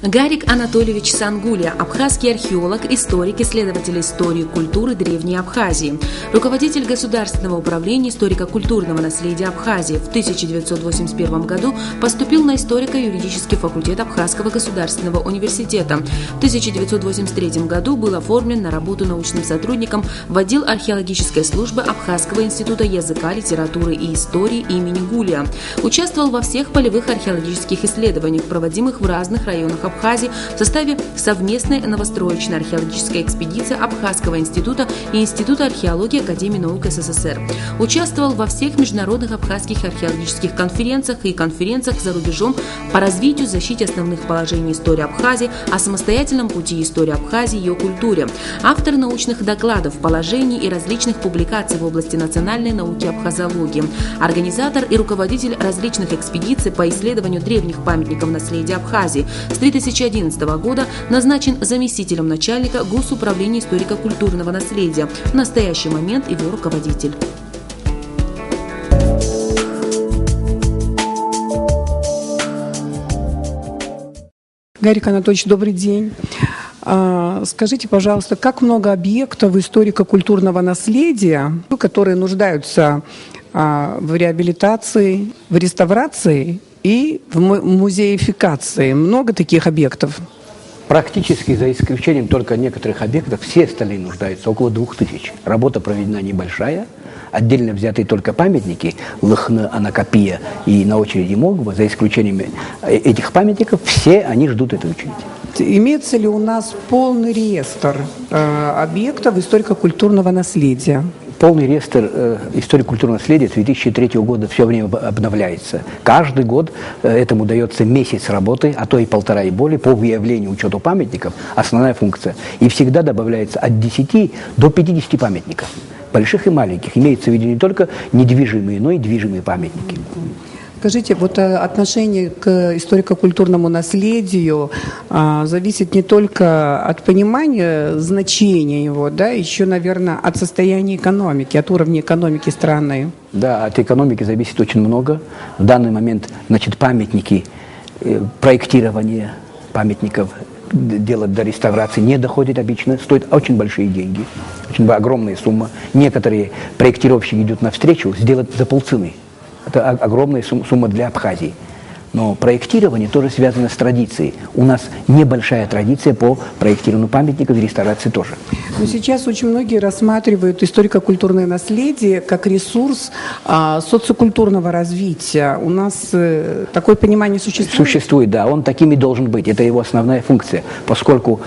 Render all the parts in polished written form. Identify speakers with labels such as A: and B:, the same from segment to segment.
A: Гарик Анатольевич Сангуля, абхазский археолог, историк, исследователь истории и культуры Древней Абхазии, руководитель Государственного управления историко-культурного наследия Абхазии. В 1981 году поступил на историко-юридический факультет Абхазского государственного университета. В 1983 году был оформлен на работу научным сотрудником в отдел археологической службы Абхазского института языка, литературы и истории имени Гулия. Участвовал во всех полевых археологических исследованиях, проводимых в разных районах Абхазии в составе совместной новостроечной археологической экспедиции Абхазского института и Института археологии Академии наук СССР. Участвовал во всех международных абхазских археологических конференциях и конференциях за рубежом по развитию и защите основных положений истории Абхазии, о самостоятельном пути истории Абхазии и ее культуре. Автор научных докладов, положений и различных публикаций в области национальной науки абхазологии. Организатор и руководитель различных экспедиций по исследованию древних памятников наследия Абхазии. С 2011 года назначен заместителем начальника Госуправления историко-культурного наследия. В настоящий момент его руководитель.
B: Гарик Анатольевич, добрый день. Скажите, пожалуйста, как много объектов историко-культурного наследия, которые нуждаются в реабилитации, в реставрации и в музеификации? Много таких объектов?
C: Практически, за исключением только некоторых объектов, все остальные нуждаются, около 2000. Работа проведена небольшая. Отдельно взятые только памятники Лыхны, Анакапия и на очереди Могва, за исключением этих памятников, все они ждут этой очереди.
B: Имеется ли у нас полный реестр объектов историко-культурного наследия?
C: Полный реестр историко-культурного наследия с 2003 года все время обновляется. Каждый год этому дается месяц работы, а то и полтора и более, по выявлению, учету памятников, основная функция. И всегда добавляется от 10 до 50 памятников. Больших и маленьких. Имеется в виду не только недвижимые, но и движимые памятники.
B: Скажите, вот отношение к историко-культурному наследию зависит не только от понимания значения его, да, еще, наверное, от состояния экономики, от уровня экономики страны.
C: Да, от экономики зависит очень много. В данный момент, значит, памятники, проектирование памятников, делать до реставрации не доходит обычно, стоит очень большие деньги, очень огромная сумма. Некоторые проектировщики идут навстречу сделать за полцены. Это огромная сумма для Абхазии. Но проектирование тоже связано с традицией. У нас небольшая традиция по проектированию памятников и реставрации тоже.
B: Но сейчас очень многие рассматривают историко-культурное наследие как ресурс социокультурного развития. У нас такое понимание существует?
C: Существует, да. Он таким и должен быть. Это его основная функция. Поскольку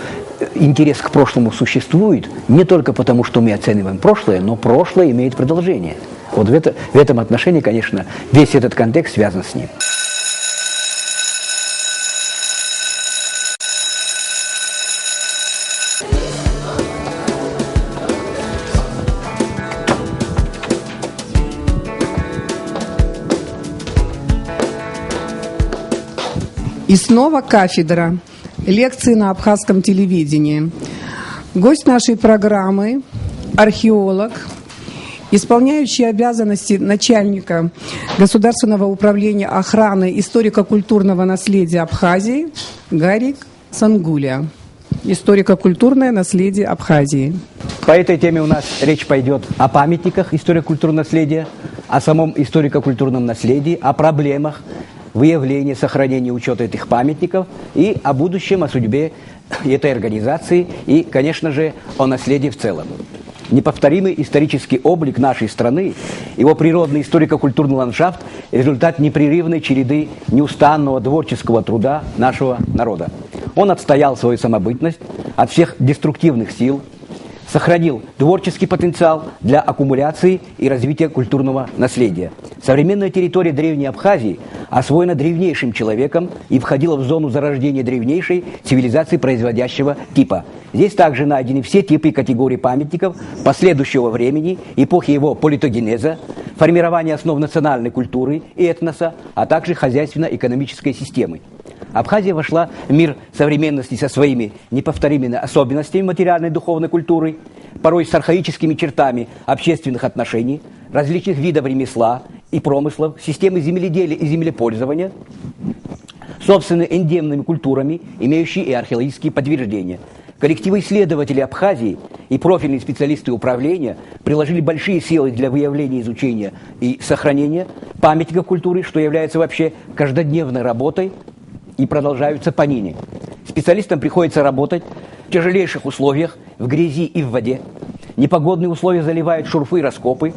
C: интерес к прошлому существует не только потому, что мы оцениваем прошлое, но прошлое имеет продолжение. Вот в этом отношении, конечно, весь этот контекст связан с ним.
B: И снова кафедра. Лекции на абхазском телевидении. Гость нашей программы – археолог, исполняющий обязанности начальника Государственного управления охраны историко-культурного наследия Абхазии Гарик Сангуля. Историко-культурное наследие Абхазии.
C: По этой теме у нас речь пойдет о памятниках историко-культурного наследия, о самом историко-культурном наследии, о проблемах выявления, сохранения, учета этих памятников и о будущем, о судьбе этой организации и, конечно же, о наследии в целом. Неповторимый исторический облик нашей страны, его природный историко-культурный ландшафт – результат непрерывной череды неустанного творческого труда нашего народа. Он отстоял свою самобытность от всех деструктивных сил, сохранил творческий потенциал для аккумуляции и развития культурного наследия. Современная территория Древней Абхазии освоена древнейшим человеком и входила в зону зарождения древнейшей цивилизации производящего типа. Здесь также найдены все типы и категории памятников последующего времени, эпохи его политогенеза, формирования основ национальной культуры и этноса, а также хозяйственно-экономической системы. Абхазия вошла в мир современности со своими неповторимыми особенностями материальной и духовной культуры, порой с архаическими чертами общественных отношений, различных видов ремесла и промыслов, системы земледелия и землепользования, собственно, эндемными культурами, имеющие и археологические подтверждения. Коллективы исследователей Абхазии и профильные специалисты управления приложили большие силы для выявления, изучения и сохранения памятников культуры, что является вообще каждодневной работой и продолжаются поныне. Специалистам приходится работать в тяжелейших условиях, в грязи и в воде. Непогодные условия заливают шурфы и раскопы,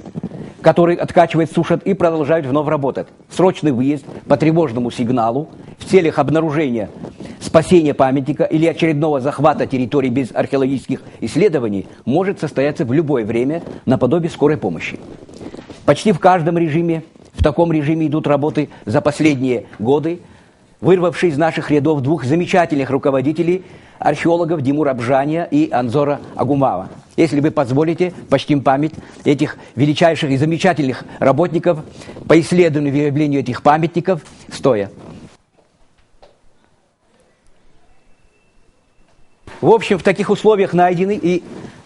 C: которые откачивают, сушат и продолжают вновь работать. Срочный выезд по тревожному сигналу в целях обнаружения, спасения памятника или очередного захвата территории без археологических исследований может состояться в любое время наподобие скорой помощи. Почти в каждом режиме, в таком режиме идут работы за последние годы, вырвавшие из наших рядов двух замечательных руководителей, археологов Димура Бжания и Анзора Агумава. Если вы позволите, почтим память этих величайших и замечательных работников по исследованию и выявлению этих памятников стоя. В общем, в таких условиях найдены и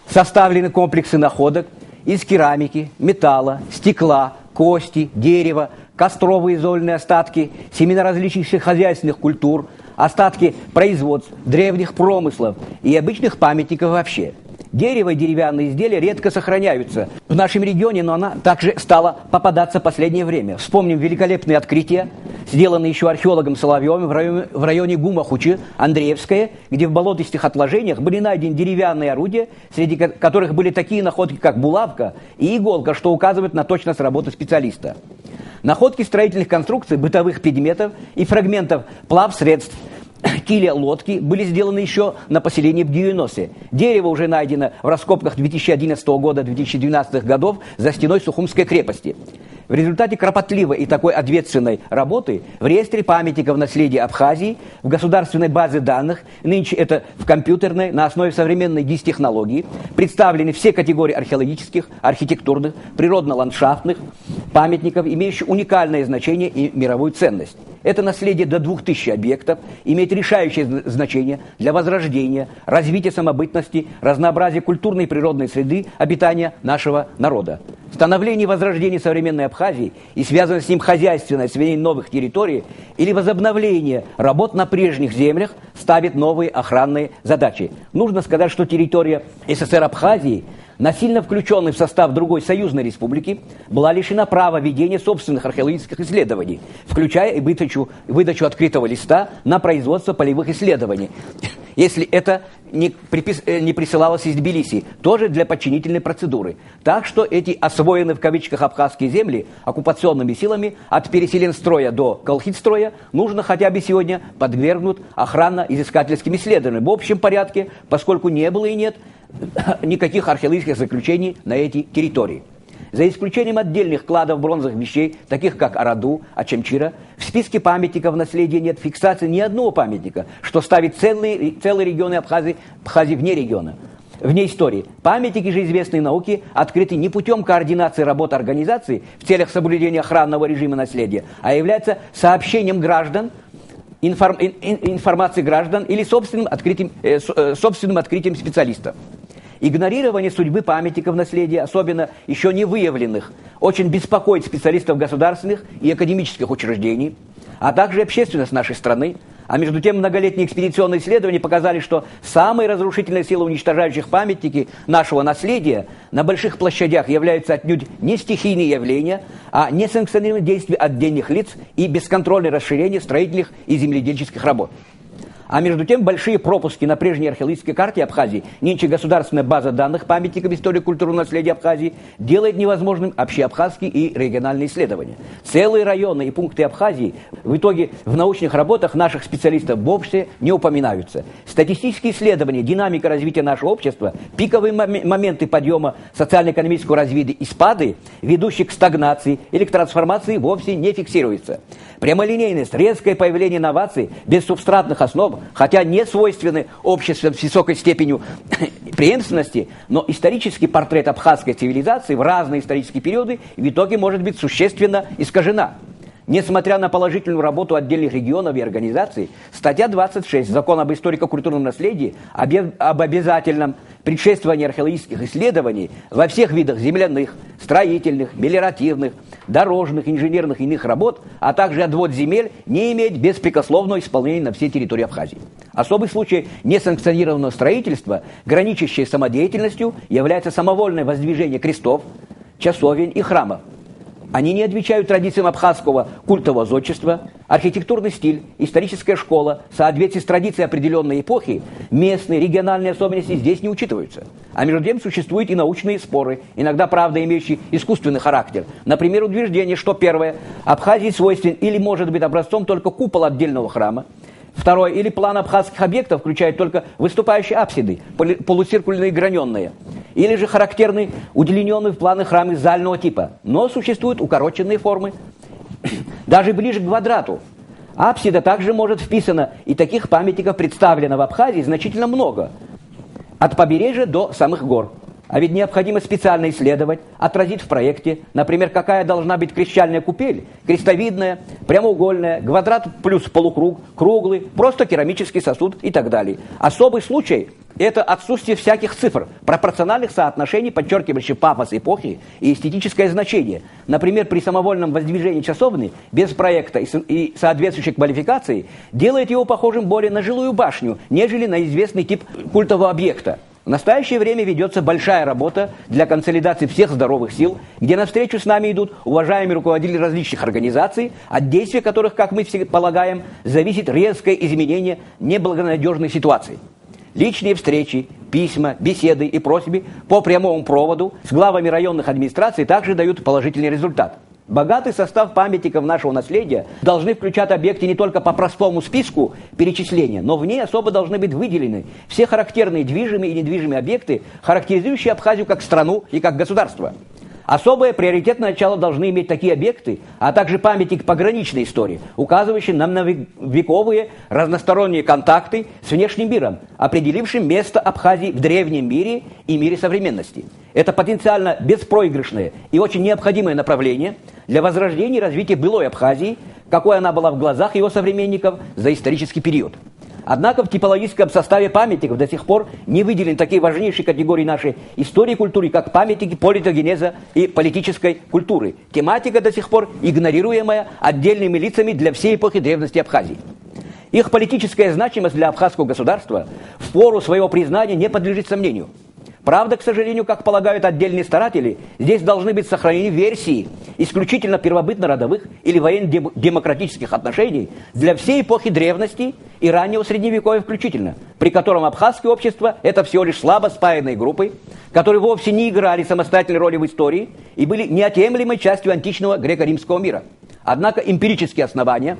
C: составлены комплексы находок из керамики, металла, стекла, кости, дерева, костровые изольные остатки, семена различных хозяйственных культур, остатки производств, древних промыслов и обычных памятников вообще. Дерево и деревянные изделия редко сохраняются в нашем регионе, но она также стала попадаться в последнее время. Вспомним великолепные открытия, сделанные еще археологом Соловьевым в районе Гума-Хучи, Андреевское, где в болотистых отложениях были найдены деревянные орудия, среди которых были такие находки, как булавка и иголка, что указывает на точность работы специалиста. Находки строительных конструкций, бытовых предметов и фрагментов плавсредств, киля лодки были сделаны еще на поселении в Гюеносе. Дерево уже найдено в раскопках 2011 года, 2012 годов за стеной Сухумской крепости. В результате кропотливой и такой ответственной работы в реестре памятников наследия Абхазии, в государственной базе данных, нынче это в компьютерной, на основе современной ГИС-технологии, представлены все категории археологических, архитектурных, природно-ландшафтных памятников, имеющих уникальное значение и мировую ценность. Это наследие до 2000 объектов имеет решающее значение для возрождения, развития самобытности, разнообразия культурной и природной среды обитания нашего народа. Становление и возрождение современной Абхазии и связанное с ним хозяйственное освоение новых территорий или возобновление работ на прежних землях ставит новые охранные задачи. Нужно сказать, что территория СССР Абхазии, насильно включенной в состав другой союзной республики, была лишена права ведения собственных археологических исследований, включая и выдачу открытого листа на производство полевых исследований, если это не присылалось из Тбилиси, тоже для подчинительной процедуры. Так что эти освоенные в кавычках абхазские земли оккупационными силами от переселенстроя до колхидстроя нужно хотя бы сегодня подвергнуть охранно-изыскательским исследованиям в общем порядке, поскольку не было и нет никаких археологических заключений на эти территории. За исключением отдельных кладов бронзовых вещей, таких как Араду, Ачамчира, в списке памятников наследия нет фиксации ни одного памятника, что ставит целые регионы Абхазии вне региона, вне истории. Памятники же известной науки открыты не путем координации работы организации в целях соблюдения охранного режима наследия, а являются сообщением граждан, информации граждан или собственным открытием специалистов. Игнорирование судьбы памятников наследия, особенно еще не выявленных, очень беспокоит специалистов государственных и академических учреждений, а также общественность нашей страны. А между тем многолетние экспедиционные исследования показали, что самые разрушительные силы, уничтожающих памятники нашего наследия на больших площадях, являются отнюдь не стихийные явления, а несанкционированные действия отдельных лиц и бесконтрольное расширение строительных и земледельческих работ. А между тем большие пропуски на прежней археологической карте Абхазии, нынче государственная база данных памятников истории культурного наследия Абхазии, делает невозможным общеабхазские и региональные исследования. Целые районы и пункты Абхазии в итоге в научных работах наших специалистов вовсе не упоминаются. Статистические исследования, динамика развития нашего общества, пиковые моменты подъема социально-экономического развития и спады, ведущие к стагнации или к трансформации, вовсе не фиксируются. Прямолинейность, резкое появление инноваций без субстратных основ, хотя не свойственны обществам с высокой степенью преемственности, но исторический портрет абхазской цивилизации в разные исторические периоды в итоге может быть существенно искажена. Несмотря на положительную работу отдельных регионов и организаций, статья 26 Закона об историко-культурном наследии об обязательном предшествовании археологических исследований во всех видах земляных, строительных, мелиоративных, дорожных, инженерных и иных работ, а также отвод земель, не имеет беспрекословного исполнения на всей территории Абхазии. Особый случай несанкционированного строительства, граничащее с самодеятельностью, является самовольное воздвижение крестов, часовен и храмов. Они не отвечают традициям абхазского культового зодчества, архитектурный стиль, историческая школа, в соответствии с традицией определенной эпохи, местные, региональные особенности здесь не учитываются. А между тем существуют и научные споры, иногда, правда, имеющие искусственный характер. Например, утверждение, что первое, Абхазии свойствен или может быть образцом только купол отдельного храма. Второе, или план абхазских объектов включает только выступающие апсиды, полуциркульные и граненные. Или же характерны удлиненные в планы храмы зального типа. Но существуют укороченные формы, даже ближе к квадрату. Апсида также может вписана, и таких памятников представлено в Абхазии значительно много. От побережья до самых гор. А ведь необходимо специально исследовать, отразить в проекте, например, какая должна быть крещальная купель, крестовидная, прямоугольная, квадрат плюс полукруг, круглый, просто керамический сосуд и так далее. Особый случай – это отсутствие всяких цифр, пропорциональных соотношений, подчеркивающих пафос эпохи и эстетическое значение. Например, при самовольном воздвижении часовни, без проекта и соответствующей квалификации, делает его похожим более на жилую башню, нежели на известный тип культового объекта. В настоящее время ведется большая работа для консолидации всех здоровых сил, где навстречу с нами идут уважаемые руководители различных организаций, от действия которых, как мы все полагаем, зависит резкое изменение неблагонадежной ситуации. Личные встречи, письма, беседы и просьбы по прямому проводу с главами районных администраций также дают положительный результат. Богатый состав памятников нашего наследия должны включать объекты не только по простому списку перечисления, но в ней особо должны быть выделены все характерные движимые и недвижимые объекты, характеризующие Абхазию как страну и как государство. Особое приоритетное начало должны иметь такие объекты, а также памятник пограничной истории, указывающий на многовековые разносторонние контакты с внешним миром, определившим место Абхазии в древнем мире и мире современности. Это потенциально беспроигрышное и очень необходимое направление для возрождения и развития былой Абхазии, какой она была в глазах его современников за исторический период. Однако в типологическом составе памятников до сих пор не выделены такие важнейшие категории нашей истории и культуры, как памятники политогенеза и политической культуры. Тематика до сих пор игнорируемая отдельными лицами для всей эпохи древности Абхазии. Их политическая значимость для абхазского государства в пору своего признания не подлежит сомнению. Правда, к сожалению, как полагают отдельные старатели, здесь должны быть сохранены версии исключительно первобытно-родовых или военно-демократических отношений для всей эпохи древности и раннего Средневековья включительно, при котором абхазское общество – это всего лишь слабо спаянные группы, которые вовсе не играли самостоятельной роли в истории и были неотъемлемой частью античного греко-римского мира. Однако эмпирические основания,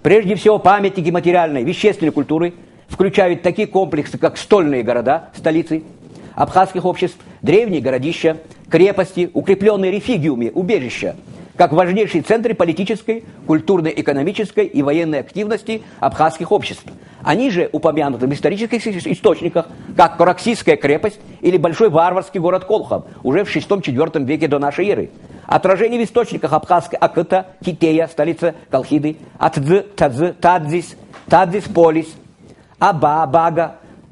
C: прежде всего памятники материальной, вещественной культуры, включают такие комплексы, как стольные города, столицы абхазских обществ, древние городища, крепости, укрепленные рефигиумы, убежища, как важнейшие центры политической, культурной, экономической и военной активности абхазских обществ. Они же упомянуты в исторических источниках, как Кораксийская крепость или большой варварский город Колхов, уже в VI-IV веке до нашей эры. Отражение в источниках абхазской Акыта, Китея, столица Колхиды, Атдз, Тадз, Тадзис, Тадзис-Полис, Аба,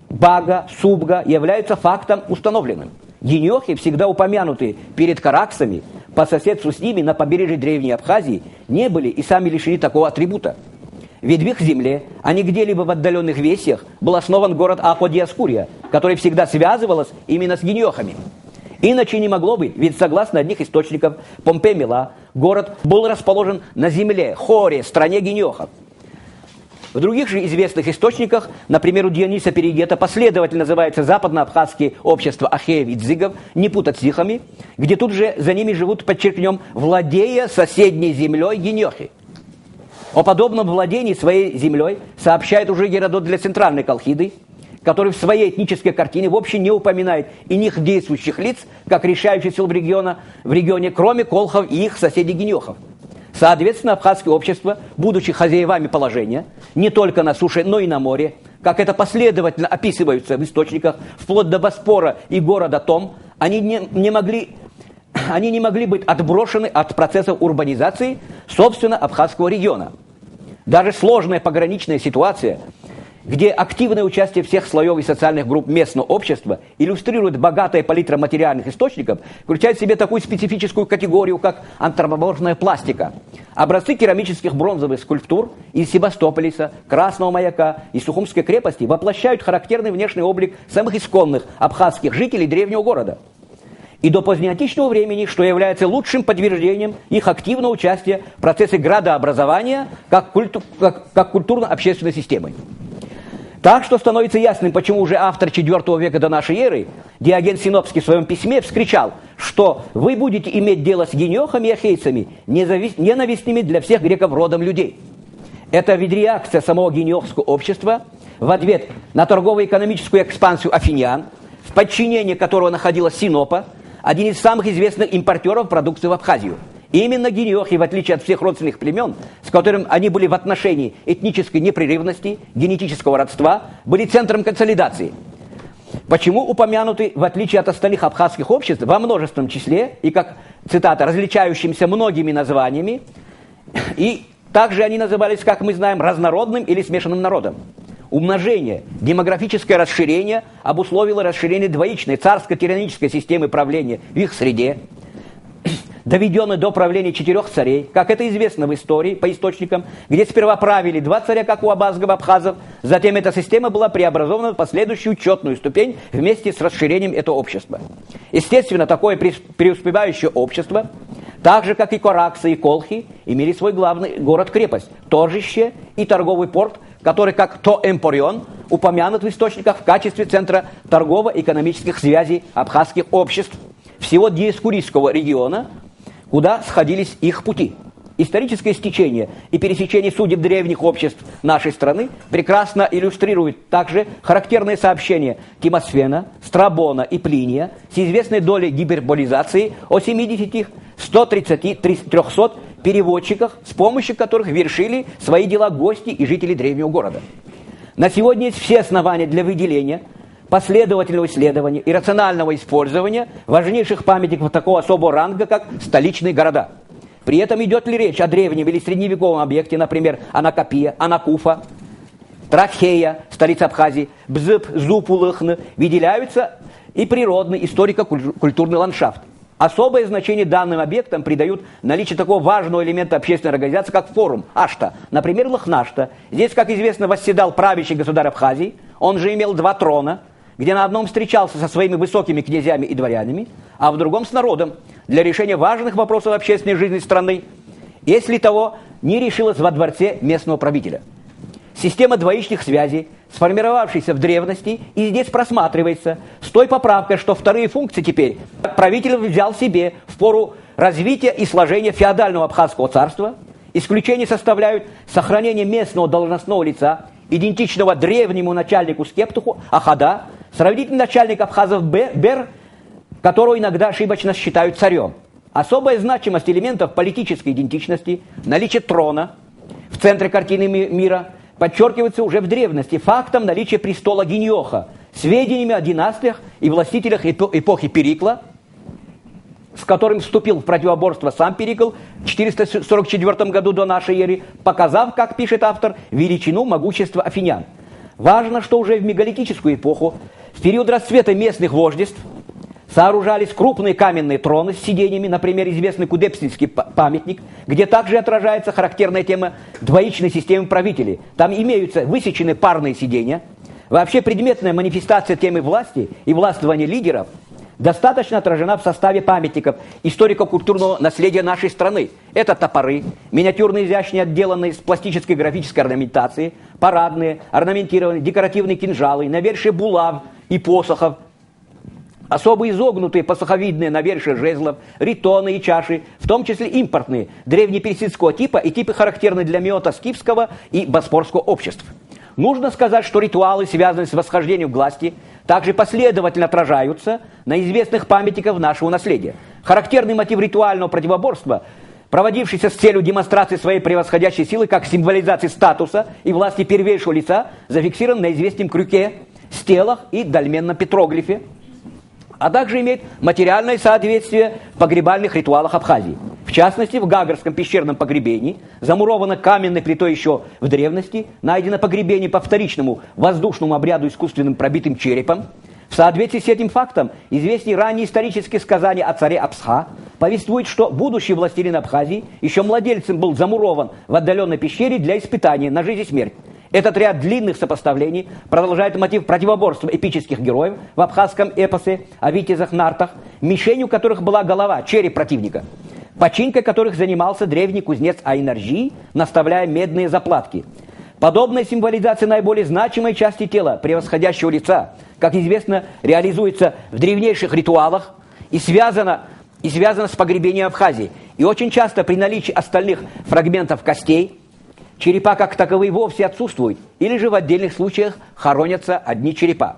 C: Бага, Субга являются фактом установленным. Генёхи, всегда упомянутые перед караксами, по соседству с ними на побережье Древней Абхазии, не были и сами лишены такого атрибута. Ведь в их земле, а не где-либо в отдаленных весьях, был основан город Ахо-Диаскурия, который всегда связывалась именно с генёхами. Иначе не могло быть, ведь согласно одних источников, Помпей-Мела, город был расположен на земле, Хоре, стране генёхов. В других же известных источниках, например, у Диониса Перигета, последовательно называются западно-абхазские общества ахеев и дзигов, не путать с сихами, где тут же за ними живут, подчеркнем, владея соседней землей генёхи. О подобном владении своей землей сообщает уже Геродот для Центральной Колхиды, который в своей этнической картине вообще не упоминает иных действующих лиц, как решающих сил в регионе, кроме колхов и их соседей генёхов. Соответственно, абхазское общество, будучи хозяевами положения, не только на суше, но и на море, как это последовательно описывается в источниках, вплоть до Боспора и города Том, они не могли они не могли быть отброшены от процессов урбанизации, собственно, Абхазского региона. Даже сложная пограничная ситуация, где активное участие всех слоев и социальных групп местного общества иллюстрирует богатая палитра материальных источников, включает в себе такую специфическую категорию, как антропоморфная пластика. Образцы керамических бронзовых скульптур из Севастополиса, Красного маяка и Сухумской крепости воплощают характерный внешний облик самых исконных абхазских жителей древнего города. И до позднеантичного времени, что является лучшим подтверждением их активного участия в процессе градообразования как культурно-общественной системы. Так что становится ясным, почему уже автор IV века до нашей эры, Диоген Синопский в своем письме вскричал, что вы будете иметь дело с гениохами и ахейцами, ненавистными для всех греков родом людей. Это ведь реакция самого гениохского общества в ответ на торгово-экономическую экспансию афинян, в подчинении которого находилась Синопа, один из самых известных импортеров продукции в Абхазию. И именно гениохи, в отличие от всех родственных племен, с которыми они были в отношении этнической непрерывности, генетического родства, были центром консолидации. Почему упомянуты, в отличие от остальных абхазских обществ, во множественном числе, и как, цитата, различающимся многими названиями, и также они назывались, как мы знаем, разнородным или смешанным народом. Умножение, демографическое расширение обусловило расширение двоичной царско-тиранической системы правления в их среде, доведенной до правления 4 царей, как это известно в истории, по источникам, где сперва правили 2 царя, как у абазгов-абхазов, затем эта система была преобразована в последующую учетную ступень вместе с расширением этого общества. Естественно, такое преуспевающее общество, так же, как и Кораксы и Колхи, имели свой главный город-крепость, торжище и торговый порт, который, как То-Эмпорион, упомянут в источниках в качестве центра торгово-экономических связей абхазских обществ всего Диескурийского региона, куда сходились их пути. Историческое стечение и пересечение судеб древних обществ нашей страны прекрасно иллюстрирует также характерные сообщения Тимосфена, Страбона и Плиния с известной долей гиперболизации о 70, 130, 300 переводчиках, с помощью которых вершили свои дела гости и жители древнего города. На сегодня есть все основания для выделения, последовательного исследования и рационального использования важнейших памятников такого особого ранга, как столичные города. При этом идет ли речь о древнем или средневековом объекте, например, Анакапия, Анакуфа, Трахея, столица Абхазии, Бзып, Зупулыхн, выделяются и природный историко-культурный ландшафт. Особое значение данным объектам придают наличие такого важного элемента общественной организации, как форум, Ашта, например, Лахнашта. Здесь, как известно, восседал правящий государь Абхазии, он же имел 2 трона, где на одном встречался со своими высокими князьями и дворянами, а в другом с народом, для решения важных вопросов общественной жизни страны, если того не решилось во дворце местного правителя. Система двоичных связей, сформировавшаяся в древности, и здесь просматривается, с той поправкой, что вторые функции теперь правитель взял себе в пору развития и сложения феодального абхазского царства. Исключение составляют сохранение местного должностного лица, идентичного древнему начальнику Скептуху, Ахада, сравнительный начальник абхазов Бер, которого иногда ошибочно считают царем. Особая значимость элементов политической идентичности, наличие трона в центре картины мира, подчеркивается уже в древности фактом наличия престола Гениоха, сведениями о династиях и властителях эпохи Перикла, с которым вступил в противоборство сам Перикл в 444 году до нашей эры, показав, как пишет автор, величину могущества афинян. Важно, что уже в мегалитическую эпоху, в период расцвета местных вождеств, сооружались крупные каменные троны с сидениями, например, известный Кудепсинский памятник, где также отражается характерная тема двоичной системы правителей. Там имеются высеченные парные сидения. Вообще предметная манифестация темы власти и властвования лидеров достаточно отражена в составе памятников историко-культурного наследия нашей страны. Это топоры, миниатюрные изящные, отделанные с пластической графической орнаментацией, парадные, орнаментированные, декоративные кинжалы, навершие булав и посохов, особо изогнутые посоховидные навершия жезлов, ритоны и чаши, в том числе импортные, древнеперсидского типа и типы, характерные для меото-скифского и боспорского обществ. Нужно сказать, что ритуалы, связанные с восхождением к власти, также последовательно отражаются на известных памятниках нашего наследия. Характерный мотив ритуального противоборства, проводившийся с целью демонстрации своей превосходящей силы как символизации статуса и власти первейшего лица, зафиксирован на известном крюке, стелах и дольменном петроглифе. а также имеет материальное соответствие в погребальных ритуалах Абхазии. В частности, в Гагарском пещерном погребении замуровано каменной плитой еще в древности, найдено погребение по вторичному воздушному обряду искусственным пробитым черепом. В соответствии с этим фактом известные ранние исторические сказания о царе Абсха повествуют, что будущий властелин Абхазии еще младельцем был замурован в отдаленной пещере для испытания на жизнь и смерть. Этот ряд длинных сопоставлений продолжает мотив противоборства эпических героев в абхазском эпосе о витязах-нартах, мишенью которых была голова, череп противника, починкой которых занимался древний кузнец Айнаржи, наставляя медные заплатки. Подобная символизация наиболее значимой части тела, превосходящего лица, как известно, реализуется в древнейших ритуалах и связана с погребением Абхазии. И очень часто при наличии остальных фрагментов костей черепа как таковые вовсе отсутствуют, или же в отдельных случаях хоронятся одни черепа.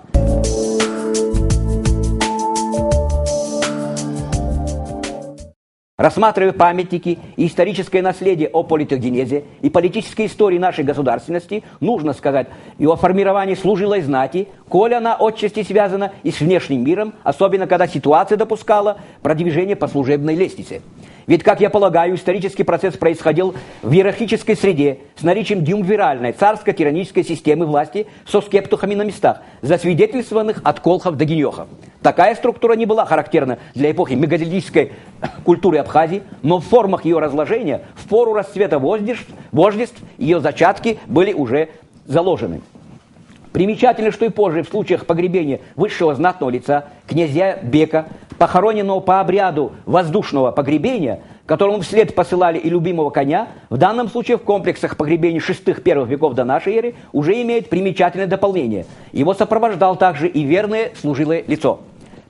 C: Рассматривая памятники и историческое наследие о политогенезе и политической истории нашей государственности, нужно сказать и о формировании служилой знати, коль она отчасти связана и с внешним миром, особенно когда ситуация допускала продвижение по служебной лестнице. Ведь, как я полагаю, исторический процесс происходил в иерархической среде с наличием диумвиральной царско-тиранической системы власти со скептухами на местах, засвидетельствованных от колхов до геньохов. Такая структура не была характерна для эпохи мегалитической культуры Абхазии, но в формах ее разложения, в пору расцвета вождеств, ее зачатки были уже заложены. Примечательно, что и позже, в случаях погребения высшего знатного лица, князя Бека, похороненного по обряду воздушного погребения, которому вслед посылали и любимого коня, в данном случае в комплексах погребений шестых-первых веков до нашей эры уже имеет примечательное дополнение. Его сопровождал также и верное служилое лицо.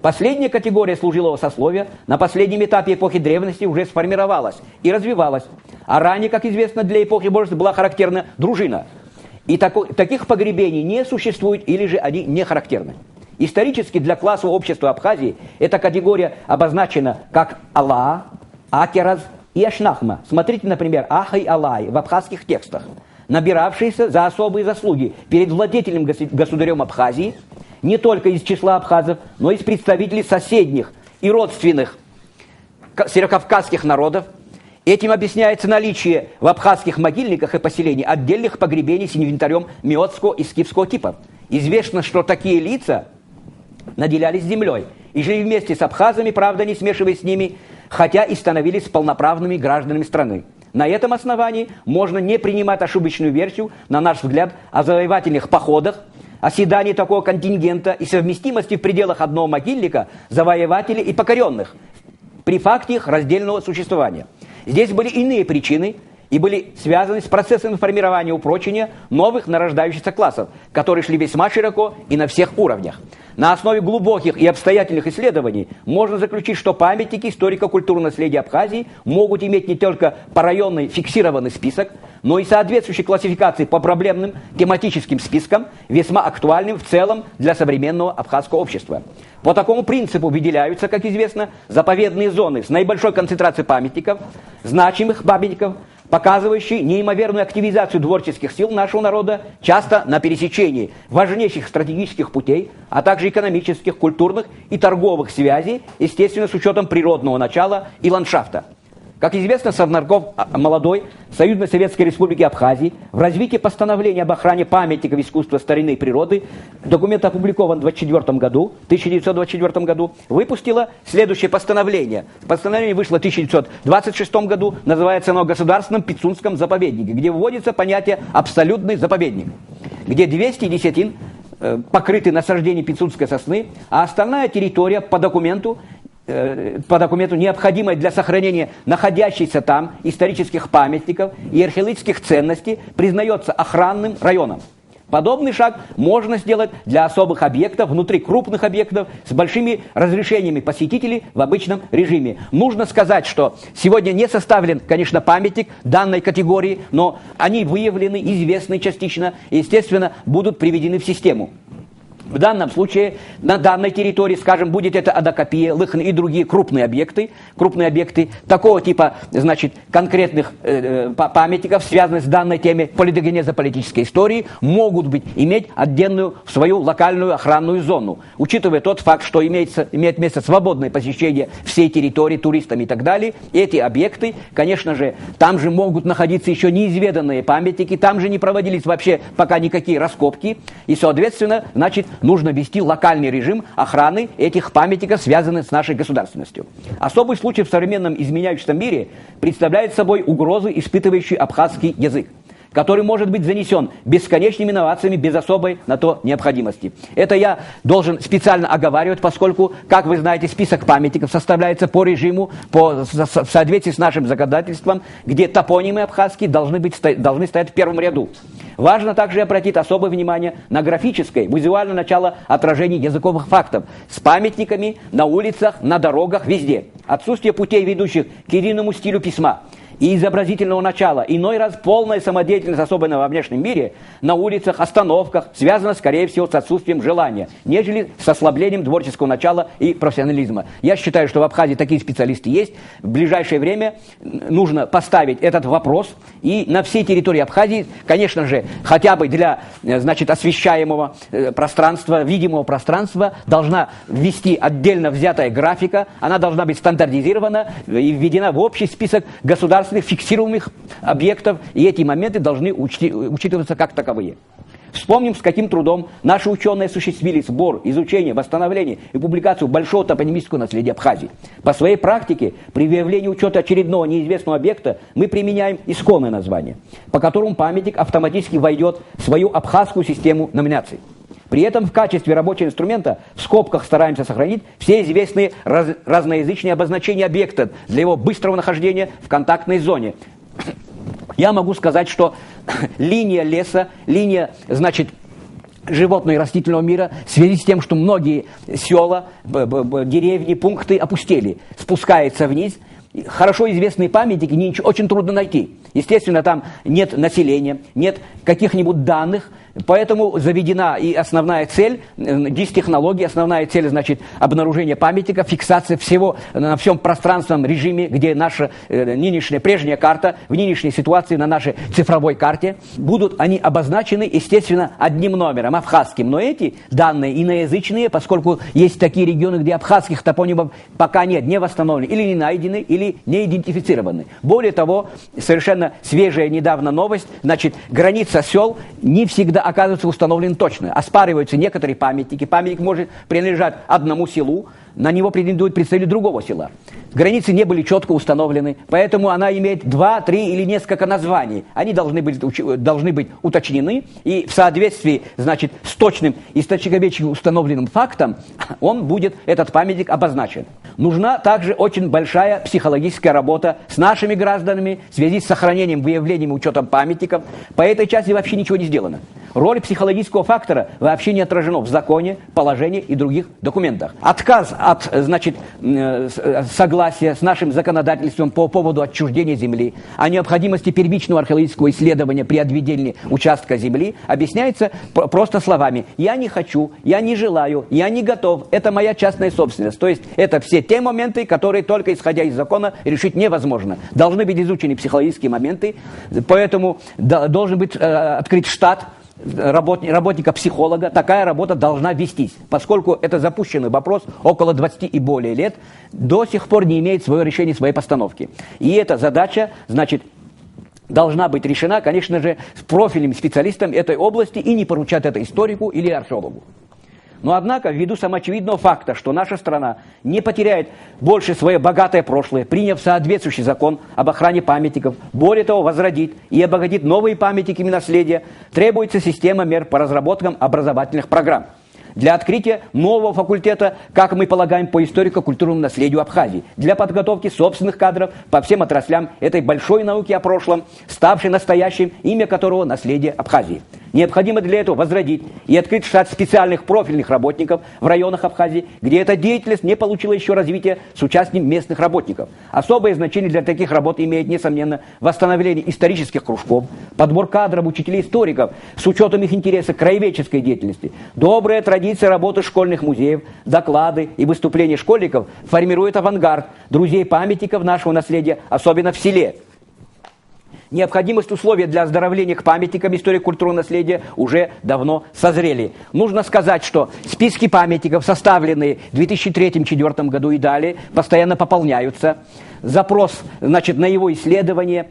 C: Последняя категория служилого сословия на последнем этапе эпохи древности уже сформировалась и развивалась, а ранее, как известно, для эпохи божества была характерна дружина. И таких погребений не существует, или же они не характерны. Исторически для классового общества Абхазии эта категория обозначена как Алла, Акераз и Ашнахма. Смотрите, например, Аха и Алай в абхазских текстах, набиравшиеся за особые заслуги перед владетелем государем Абхазии, не только из числа абхазов, но и из представителей соседних и родственных северокавказских народов. Этим объясняется наличие в абхазских могильниках и поселениях отдельных погребений с инвентарем миотского и скифского типа. Известно, что такие лица наделялись землей и жили вместе с абхазами, правда, не смешиваясь с ними, хотя и становились полноправными гражданами страны. На этом основании можно не принимать ошибочную версию, на наш взгляд, о завоевательных походах, оседании такого контингента и совместимости в пределах одного могильника завоевателей и покоренных при факте их раздельного существования. Здесь были иные причины и были связаны с процессом формирования и упрочения новых нарождающихся классов, которые шли весьма широко и на всех уровнях. На основе глубоких и обстоятельных исследований можно заключить, что памятники историко-культурного наследия Абхазии могут иметь не только порайонный фиксированный список, но и соответствующие классификации по проблемным тематическим спискам, весьма актуальным в целом для современного абхазского общества. По такому принципу выделяются, как известно, заповедные зоны с наибольшой концентрацией памятников, значимых памятников, показывающие неимоверную активизацию творческих сил нашего народа, часто на пересечении важнейших стратегических путей, а также экономических, культурных и торговых связей, естественно, с учетом природного начала и ландшафта. Как известно, Совнарком молодой Союзной Советской Республики Абхазии в развитии постановления об охране памятников искусства старины и природы, документ опубликован в 1924 году, выпустила следующее постановление. Постановление вышло в 1926 году, называется оно «Государственном Пицунском заповеднике», где вводится понятие «абсолютный заповедник», где 200 десятин покрыты насаждением пицунской сосны, а остальная территория по документу, необходимой для сохранения находящихся там исторических памятников и археологических ценностей, признается охранным районом. Подобный шаг можно сделать для особых объектов, внутри крупных объектов, с большими разрешениями посетителей в обычном режиме. Нужно сказать, что сегодня не составлен, конечно, памятник данной категории, но они выявлены, известны частично и, естественно, будут приведены в систему. В данном случае на данной территории, скажем, будет это Адакапия, Лыхн и другие крупные объекты такого типа, значит, конкретных памятников, связанных с данной темой политогенеза политической истории, могут иметь отдельную свою локальную охранную зону. Учитывая тот факт, что имеет место свободное посещение всей территории туристами и так далее, эти объекты, конечно же, там же могут находиться еще неизведанные памятники, там же не проводились вообще пока никакие раскопки, и, соответственно, значит, нужно вести локальный режим охраны этих памятников, связанных с нашей государственностью. Особый случай в современном изменяющемся мире представляет собой угрозы, испытывающие абхазский язык, который может быть занесен бесконечными инновациями без особой на то необходимости. Это я должен специально оговаривать, поскольку, как вы знаете, список памятников составляется по режиму, в соответствии с нашим законодательством, где топонимы абхазские должны стоять в первом ряду. Важно также обратить особое внимание на графическое, визуальное начало отражения языковых фактов с памятниками на улицах, на дорогах, везде. Отсутствие путей, ведущих к единому стилю письма и изобразительного начала, иной раз полная самодеятельность, особенно во внешнем мире, на улицах, остановках, связана, скорее всего, с отсутствием желания, нежели с ослаблением творческого начала и профессионализма. Я считаю, что в Абхазии такие специалисты есть. В ближайшее время нужно поставить этот вопрос, и на всей территории Абхазии, конечно же, хотя бы для, значит, освещаемого пространства, видимого пространства, должна ввести отдельно взятая графика, она должна быть стандартизирована и введена в общий список государственных фиксируемых объектов, и эти моменты должны учитываться как таковые. Вспомним, с каким трудом наши ученые осуществили сбор, изучение, восстановление и публикацию большого топонимического наследия Абхазии. По своей практике, при выявлении учета очередного неизвестного объекта, мы применяем исконное название, по которому памятник автоматически войдет в свою абхазскую систему номинаций. При этом в качестве рабочего инструмента в скобках стараемся сохранить все известные разноязычные обозначения объекта для его быстрого нахождения в контактной зоне. Я могу сказать, что линия леса, линия, значит, животного и растительного мира в связи с тем, что многие села, деревни, пункты опустели, спускается вниз. Хорошо известные памятники очень трудно найти. Естественно, там нет населения, нет каких-нибудь данных, поэтому заведена и основная цель, дис-технология, основная цель, значит, обнаружение памятника, фиксация всего на всем пространственном режиме, где наша нынешняя, прежняя карта, в нынешней ситуации на нашей цифровой карте, будут они обозначены, естественно, одним номером, абхазским. Но эти данные иноязычные, поскольку есть такие регионы, где абхазских топонимов пока нет, не восстановлены, или не найдены, или не идентифицированы. Более того, совершенно свежая недавно новость, значит, граница сел не всегда оказывается установлена точно. Оспариваются некоторые памятники. Памятник может принадлежать одному селу, на него претендуют представители другого села. Границы не были четко установлены, поэтому она имеет 2, 3 или несколько названий. Они должны быть уточнены, и в соответствии, значит, с точным источниковедчески установленным фактом этот памятник обозначен. Нужна также очень большая психологическая работа с нашими гражданами в связи с сохранением, выявлением и учетом памятников. По этой части вообще ничего не сделано. Роль психологического фактора вообще не отражена в законе, положении и других документах. Отказ от, значит, согласия с нашим законодательством по поводу отчуждения земли, о необходимости первичного археологического исследования при отведении участка земли объясняется просто словами: «Я не хочу, я не желаю, я не готов, это моя частная собственность». То есть это все те моменты, которые только исходя из закона решить невозможно. Должны быть изучены психологические моменты, поэтому должен быть открыт штат работника-психолога. Такая работа должна вестись, поскольку это запущенный вопрос около 20 и более лет, до сих пор не имеет своего решения, своей постановки. И эта задача, значит, должна быть решена, конечно же, с профильным специалистом этой области, и не поручать это историку или археологу. Но, однако, ввиду самоочевидного факта, что наша страна не потеряет больше свое богатое прошлое, приняв соответствующий закон об охране памятников, более того, возродит и обогатит новые памятники наследия, требуется система мер по разработкам образовательных программ для открытия нового факультета, как мы полагаем, по историко-культурному наследию Абхазии, для подготовки собственных кадров по всем отраслям этой большой науки о прошлом, ставшей настоящим, имя которого наследие Абхазии. Необходимо для этого возродить и открыть штат специальных профильных работников в районах Абхазии, где эта деятельность не получила еще развития с участием местных работников. Особое значение для таких работ имеет, несомненно, восстановление исторических кружков, подбор кадров учителей-историков с учетом их интереса к краеведческой деятельности. Добрая традиция работы школьных музеев, доклады и выступления школьников формирует авангард друзей памятников нашего наследия, особенно в селе. Необходимость условий для оздоровления к памятникам историко-культурного наследия уже давно созрели. Нужно сказать, что списки памятников, составленные в 2003-2004 году и далее, постоянно пополняются. Запрос, значит, на его исследование,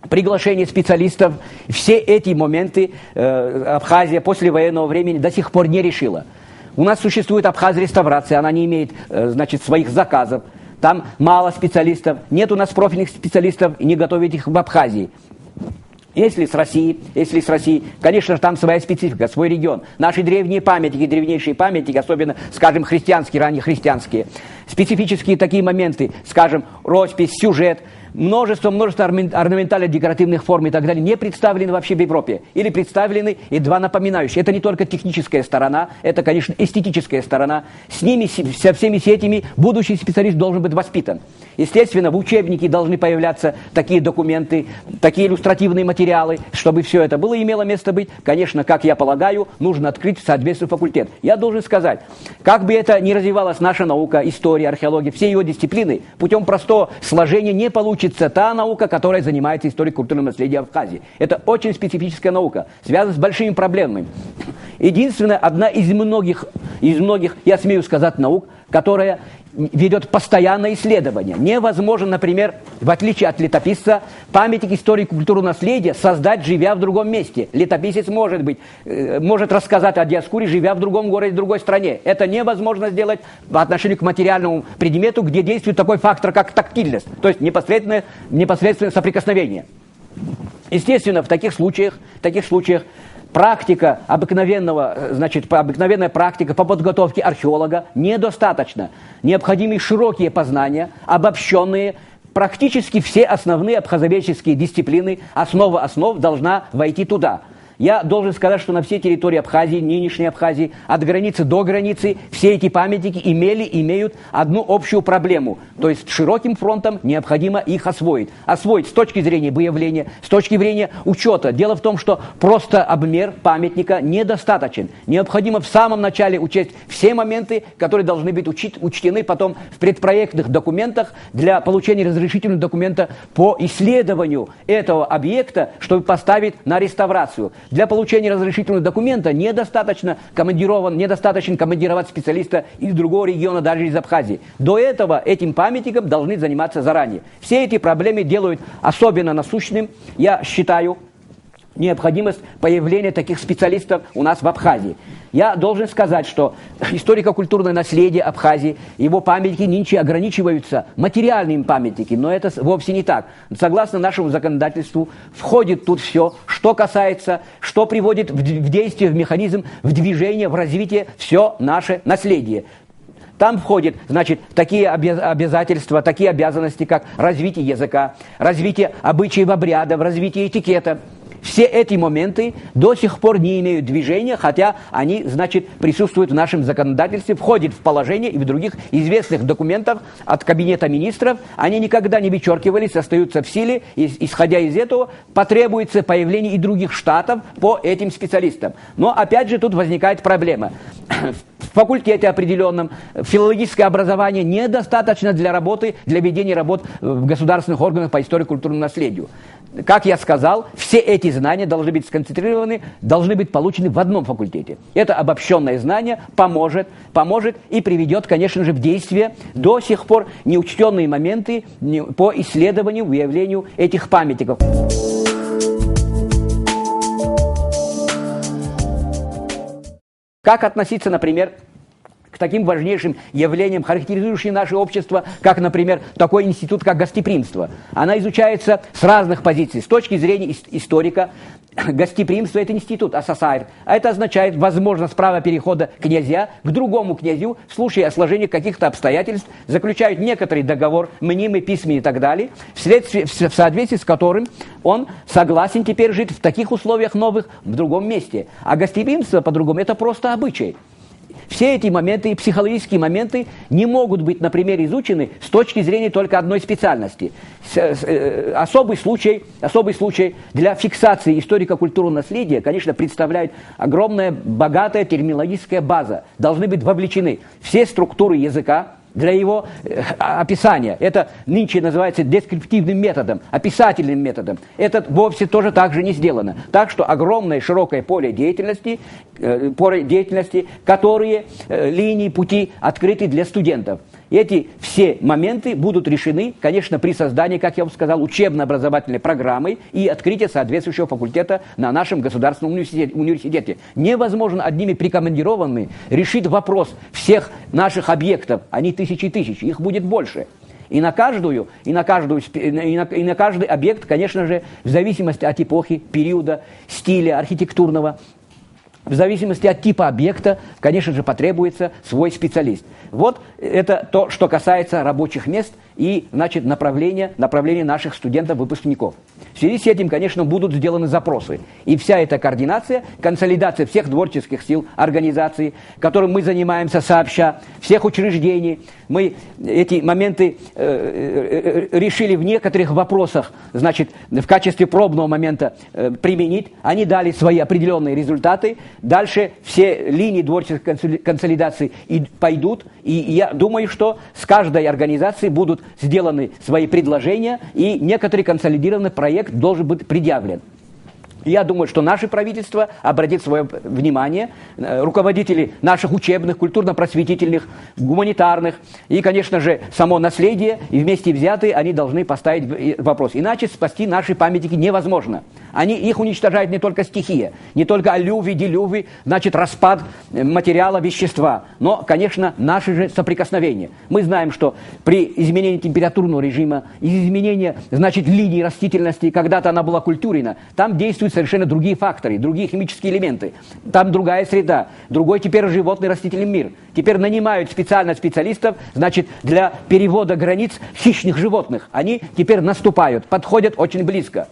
C: приглашение специалистов, все эти моменты Абхазия после военного времени до сих пор не решила. У нас существует Абхаз-реставрация, она не имеет, значит, своих заказов. Там мало специалистов, нет у нас профильных специалистов, и не готовить их в Абхазии. Если с Россией, конечно же, там своя специфика, свой регион. Наши древние памятники, древнейшие памятники, особенно, скажем, христианские, раннехристианские, специфические такие моменты, скажем, роспись, сюжет, множество орнаментально-декоративных форм и так далее не представлены вообще в Европе. Или представлены едва напоминающие. Это не только техническая сторона, это, конечно, эстетическая сторона. С ними, со всеми этими, будущий специалист должен быть воспитан. Естественно, в учебнике должны появляться такие документы, такие иллюстративные материалы, чтобы все это было, имело место быть. Конечно, как я полагаю, нужно открыть соответствующий факультет. Я должен сказать, как бы это ни развивалась наша наука, история, археология, все ее дисциплины, путем простого сложения не получится та наука, которая занимается историко-культурным наследием Абхазии. Это очень специфическая наука, связана с большими проблемами. Единственная, одна из многих, я смею сказать, наук, которая ведет постоянное исследование. Невозможно, например, в отличие от летописца, памятник историко-культурного наследия создать, живя в другом месте. Летописец может рассказать о Диоскуре, живя в другом городе, в другой стране. Это невозможно сделать по отношению к материальному предмету, где действует такой фактор, как тактильность, то есть непосредственное соприкосновение. Естественно, в таких случаях практика обыкновенная практика по подготовке археолога недостаточно. Необходимы широкие познания, обобщенные, практически все основные абхазоведческие дисциплины, основа основ должна войти туда. Я должен сказать, что на всей территории Абхазии, нынешней Абхазии, от границы до границы, все эти памятники имеют одну общую проблему. То есть широким фронтом необходимо их освоить. Освоить с точки зрения выявления, с точки зрения учета. Дело в том, что просто обмер памятника недостаточен. Необходимо в самом начале учесть все моменты, которые должны быть учтены потом в предпроектных документах для получения разрешительного документа по исследованию этого объекта, чтобы поставить на реставрацию. Для получения разрешительного документа недостаточно командировать специалиста из другого региона, даже из Абхазии. До этого этим памятником должны заниматься заранее. Все эти проблемы делают особенно насущным, я считаю, необходимость появления таких специалистов у нас в Абхазии. Я должен сказать, что историко-культурное наследие Абхазии, его памятники нынче ограничиваются материальными памятниками, но это вовсе не так. Согласно нашему законодательству, входит тут все, что касается, что приводит в действие, в механизм, в движение, в развитие все наше наследие. Там входят, значит, такие обязательства, такие обязанности, как развитие языка, развитие обычаев, обрядов, развитие этикета. Все эти моменты до сих пор не имеют движения, хотя они, значит, присутствуют в нашем законодательстве, входят в положение и в других известных документах от Кабинета министров. Они никогда не вычеркивались, остаются в силе. И, исходя из этого, потребуется появление и других штатов по этим специалистам. Но, опять же, тут возникает проблема. В факультете определенном филологическое образование недостаточно для ведения работ в государственных органах по историко-культурному наследию. Как я сказал, все эти знания должны быть сконцентрированы, должны быть получены в одном факультете. Это обобщенное знание поможет и приведет, конечно же, в действие до сих пор неучтенные моменты по исследованию, выявлению этих памятников. Как относиться, например, к таким важнейшим явлениям, характеризующим наше общество, как, например, такой институт, как гостеприимство. Она изучается с разных позиций. С точки зрения историка, гостеприимство – это институт, асасайр. А это означает возможность права перехода князья к другому князю в случае осложнения каких-то обстоятельств, заключают некоторый договор, мнимый, письменный и так далее, в соответствии с которым он согласен теперь жить в таких условиях новых в другом месте. А гостеприимство, по-другому, это просто обычай. Все эти моменты, психологические моменты, не могут быть, например, изучены с точки зрения только одной специальности. Особый случай для фиксации историко-культурного наследия, конечно, представляет огромная, богатая терминологическая база. Должны быть вовлечены все структуры языка для его описания. Это нынче называется дескриптивным методом, описательным методом. Это вовсе тоже так же не сделано. Так что огромное широкое поле деятельности, которые линии, пути открыты для студентов. Эти все моменты будут решены, конечно, при создании, как я вам сказал, учебно-образовательной программы и открытии соответствующего факультета на нашем государственном университете. Невозможно одними прикомандированными решить вопрос всех наших объектов. Они тысячи и тысячи, их будет больше. И на каждый объект, конечно же, в зависимости от эпохи, периода, стиля архитектурного, в зависимости от типа объекта, конечно же, потребуется свой специалист. Вот это то, что касается рабочих мест и, значит, направления наших студентов-выпускников. В связи с этим, конечно, будут сделаны запросы. И вся эта координация, консолидация всех творческих сил, организаций, которым мы занимаемся сообща, всех учреждений, мы эти моменты решили в некоторых вопросах, значит, в качестве пробного момента применить. Они дали свои определенные результаты. Дальше все линии творческой консолидации пойдут. И я думаю, что с каждой организацией будут сделаны свои предложения, и некоторый консолидированный проект должен быть предъявлен. Я думаю, что наше правительство обратит свое внимание, руководители наших учебных, культурно-просветительных, гуманитарных и, конечно же, само наследие, и вместе взятые, они должны поставить вопрос. Иначе спасти наши памятники невозможно. Их уничтожает не только стихия, не только аллювии, делювии, значит, распад материала, вещества, но, конечно, наши же соприкосновения. Мы знаем, что при изменении температурного режима, изменении, значит, линии растительности, когда-то она была культурена, там действуют совершенно другие факторы, другие химические элементы. Там другая среда, другой теперь животный растительный мир. Теперь нанимают специально специалистов, значит, для перевода границ хищных животных. Они теперь наступают, подходят очень близко.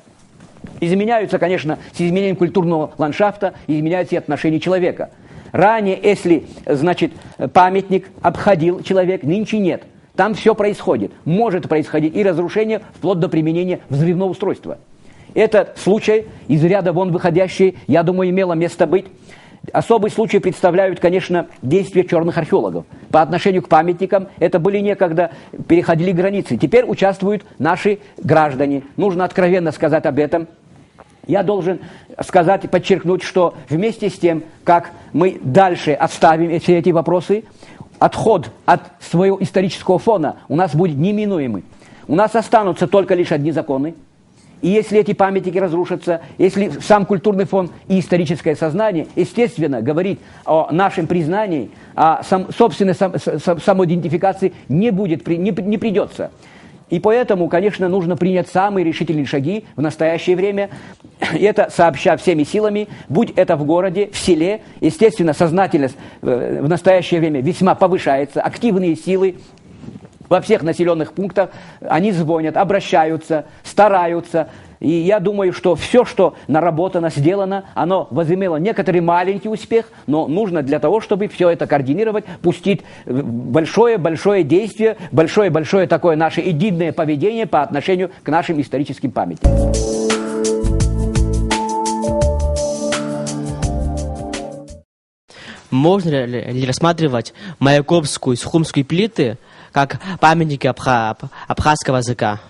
C: Изменяются, конечно, с изменением культурного ландшафта, изменяются и отношения человека. Ранее, если, значит, памятник обходил человек, нынче нет. Там все происходит. Может происходить и разрушение, вплоть до применения взрывного устройства. Этот случай, из ряда вон выходящий, я думаю, имело место быть. Особый случай представляют, конечно, действия черных археологов. По отношению к памятникам это были некогда, переходили границы. Теперь участвуют наши граждане. Нужно откровенно сказать об этом. Я должен сказать и подчеркнуть, что вместе с тем, как мы дальше отставим все эти вопросы, отход от своего исторического фона у нас будет неминуемый. У нас останутся только лишь одни законы. И если эти памятники разрушатся, если сам культурный фон и историческое сознание, естественно, говорить о нашем признании, о собственной самоидентификации не придется. И поэтому, конечно, нужно принять самые решительные шаги в настоящее время. И это сообща всеми силами, будь это в городе, в селе. Естественно, сознательность в настоящее время весьма повышается, активные силы во всех населенных пунктах, они звонят, обращаются, стараются. И я думаю, что все, что наработано, сделано, оно возымело некоторый маленький успех, но нужно для того, чтобы все это координировать, пустить большое-большое действие, большое-большое такое наше единое поведение по отношению к нашим историческим памятникам.
D: Можно ли рассматривать Маяковскую и Сухумскую плиты как памятники абхазского языка?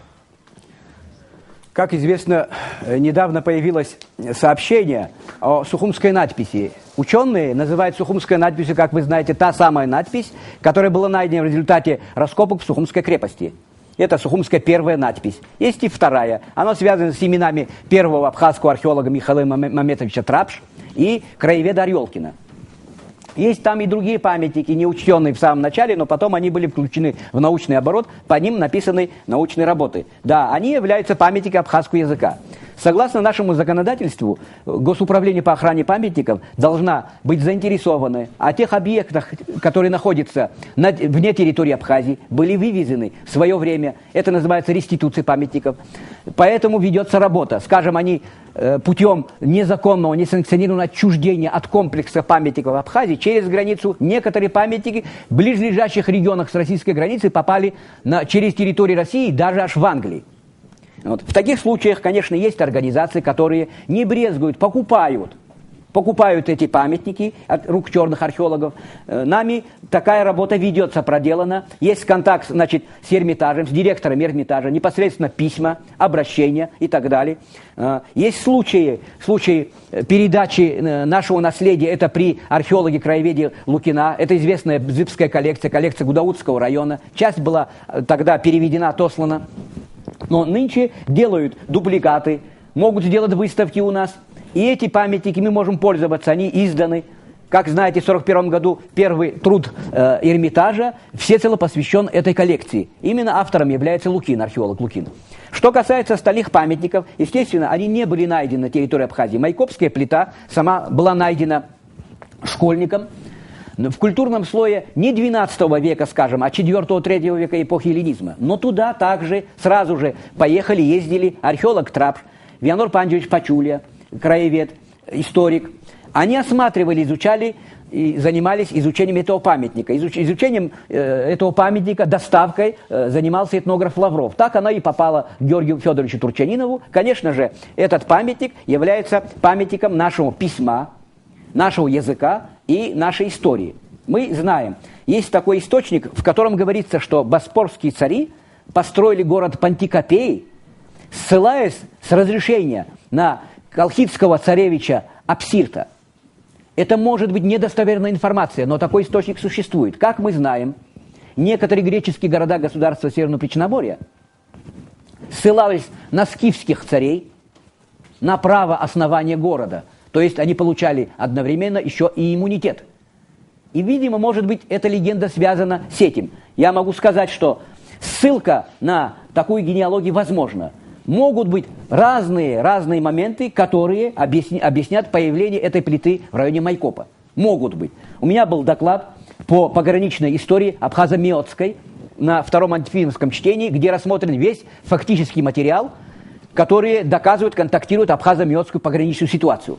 C: Как известно, недавно появилось сообщение о сухумской надписи. Ученые называют сухумской надписью, как вы знаете, та самая надпись, которая была найдена в результате раскопок в Сухумской крепости. Это сухумская первая надпись. Есть и вторая. Она связана с именами первого абхазского археолога Михаила Маметовича Трапш и краеведа Орелкина. Есть там и другие памятники, не учтенные в самом начале, но потом они были включены в научный оборот, по ним написаны научные работы. Да, они являются памятниками абхазского языка. Согласно нашему законодательству, Госуправление по охране памятников должна быть заинтересована о тех объектах, которые находятся вне территории Абхазии, были вывезены в свое время. Это называется реституция памятников. Поэтому ведется работа. Скажем, они путем незаконного, несанкционированного отчуждения от комплекса памятников Абхазии через границу, некоторые памятники в ближайших регионах с российской границы попали через территорию России, даже аж в Англии. Вот. В таких случаях, конечно, есть организации, которые не брезгуют, покупают эти памятники от рук черных археологов. Нами такая работа ведется, проделана. Есть контакт, значит, с Эрмитажем, с директором Эрмитажа, непосредственно письма, обращения и так далее. Есть случаи передачи нашего наследия, это при археологе-краеведе Лукина, это известная Бзыбская коллекция Гудаутского района. Часть была тогда переведена, отослана. Но нынче делают дубликаты, могут сделать выставки у нас. И эти памятники мы можем пользоваться, они изданы. Как знаете, в 1941 году первый труд Эрмитажа всецело посвящен этой коллекции. Именно автором является Лукин, археолог Лукин. Что касается остальных памятников, естественно, они не были найдены на территории Абхазии. Майкопская плита сама была найдена школьником. В культурном слое не 12 века, скажем, а 4-3 века эпохи эллинизма. Но туда также сразу же ездили археолог Трапш, Вианор Панджевич Пачулья, краевед, историк. Они осматривали, изучали и занимались изучением этого памятника. Изучением этого памятника, доставкой занимался этнограф Лавров. Так она и попала к Георгию Федоровичу Турчанинову. Конечно же, этот памятник является памятником нашего письма, нашего языка и нашей истории. Мы знаем, есть такой источник, в котором говорится, что боспорские цари построили город Пантикопей, ссылаясь с разрешения на колхидского царевича Апсирта. Это может быть недостоверная информация, но такой источник существует. Как мы знаем, некоторые греческие города государства Северного Причерноморья ссылались на скифских царей, на право основания города. То есть они получали одновременно еще и иммунитет. И, видимо, может быть, эта легенда связана с этим. Я могу сказать, что ссылка на такую генеалогию возможна. Могут быть разные моменты, которые объяснят появление этой плиты в районе Майкопа. Могут быть. У меня был доклад по пограничной истории абхазо-меотской на втором антифильмском чтении, где рассмотрен весь фактический материал, который доказывает, контактирует абхазо-меотскую пограничную ситуацию.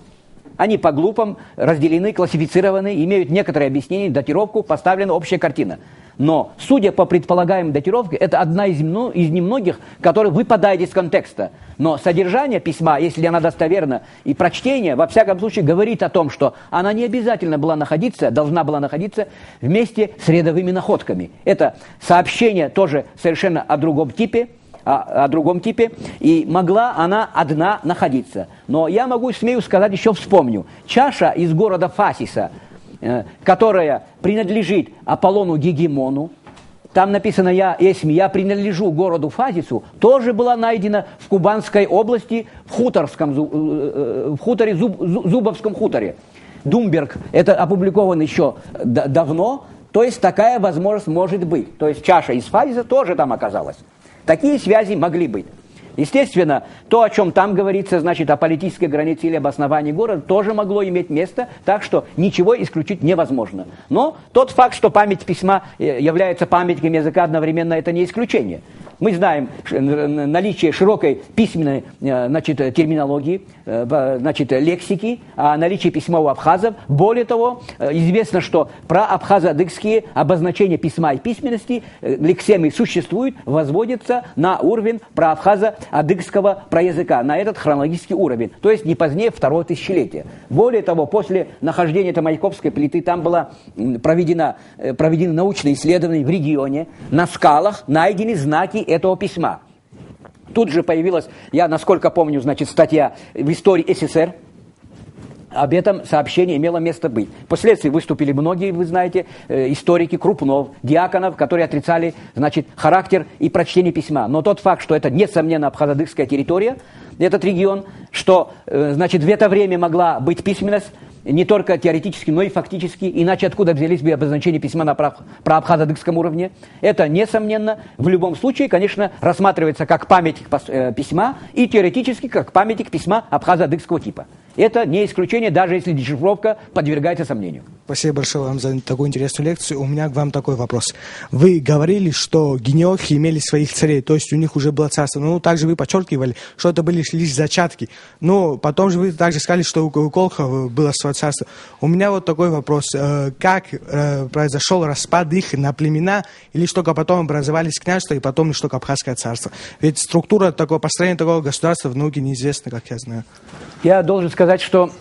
C: Они по группам разделены, классифицированы, имеют некоторые объяснения, датировку, поставлена общая картина. Но, судя по предполагаемой датировке, это одна из немногих, которая выпадает из контекста. Но содержание письма, если она достоверна, и прочтение, во всяком случае, говорит о том, что она не обязательно должна была находиться вместе с рядовыми находками. Это сообщение тоже совершенно о другом типе, и могла она одна находиться. Но я смею сказать, еще вспомню. Чаша из города Фасиса, которая принадлежит Аполлону Гегемону, там написано «Я принадлежу городу Фасису», тоже была найдена в Кубанской области, в Зубовском хуторе. Думберг, это опубликовано еще давно, то есть такая возможность может быть. То есть чаша из Фасиса тоже там оказалась. Такие связи могли быть. Естественно, то, о чем там говорится, значит, о политической границе или об основании города, тоже могло иметь место, так что ничего исключить невозможно. Но тот факт, что память письма является памятником языка одновременно, это не исключение. Мы знаем наличие широкой письменной терминологии, лексики, о наличии письма у абхазов. Более того, известно, что про абхазо-адыгские обозначения письма и письменности лексемы существуют, возводятся на уровень про абхазо-адыгского проязыка, на этот хронологический уровень, то есть не позднее второго тысячелетия. Более того, после нахождения этой Майкопской плиты там было проведены научные исследования в регионе, на скалах найдены знаки этого письма. Тут же появилась, я насколько помню, статья в истории СССР. Об этом сообщение имело место быть. Впоследствии выступили многие, вы знаете, историки Крупнов, Дьяконов, которые отрицали, характер и прочтение письма. Но тот факт, что это, несомненно, абхазо-адыгская территория, этот регион, что, в это время могла быть письменность, не только теоретически, но и фактически, иначе откуда взялись бы обозначения письма на праабхазо-адыгском уровне. Это, несомненно, в любом случае, конечно, рассматривается как памятник письма и теоретически как памятник письма абхазо-адыгского типа. Это не исключение, даже если дешифровка подвергается сомнению.
E: Спасибо большое вам за такую интересную лекцию. У меня к вам такой вопрос. Вы говорили, что генеохи имели своих царей, то есть у них уже было царство. Ну, также вы подчеркивали, что это были лишь зачатки. Но потом же вы также сказали, что у колхов было свое царство. У меня вот такой вопрос. Как произошел распад их на племена, или лишь только потом образовались княжества, и потом лишь только Абхазское царство? Ведь структура такого построения такого государства в науке неизвестна, как я знаю.
C: Я должен сказать, что